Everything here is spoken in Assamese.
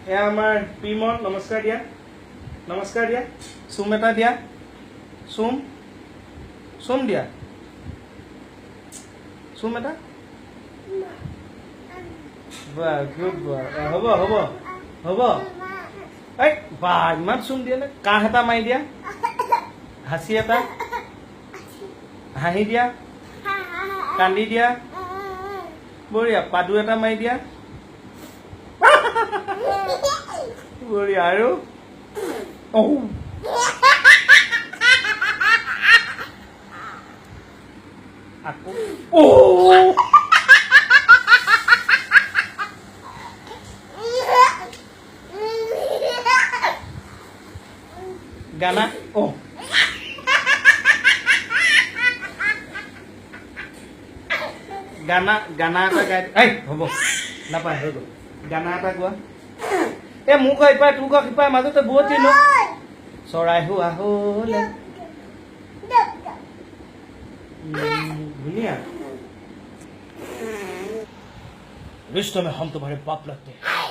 এয়া আমাৰ প্ৰিমন নমস্কাৰ দিয়া চুম এটা দিয়া চুম দিয়া চুম এটা বাহ গুড বয় হ'ব এই বা ইমান চুম দিয়া নে কাহ এটা মাৰি দিয়া হাঁচি এটা হাঁহি দিয়া কান্দি দিয়া বঢ়িয়া পাদু এটা মাৰি দিয়া বঢ়িয়া আৰু আকৌ গানা গানা এটা গাই এই হ'ব নাপায় হৈ গ'ল গানা এটা গোৱা এই মোক ইপাই তোক সিপাই মাজতে বহুত দিলো চৰাই হোৱা হলে धुनिया रिश्तों में हम तुम्हारे बाप लगते हैं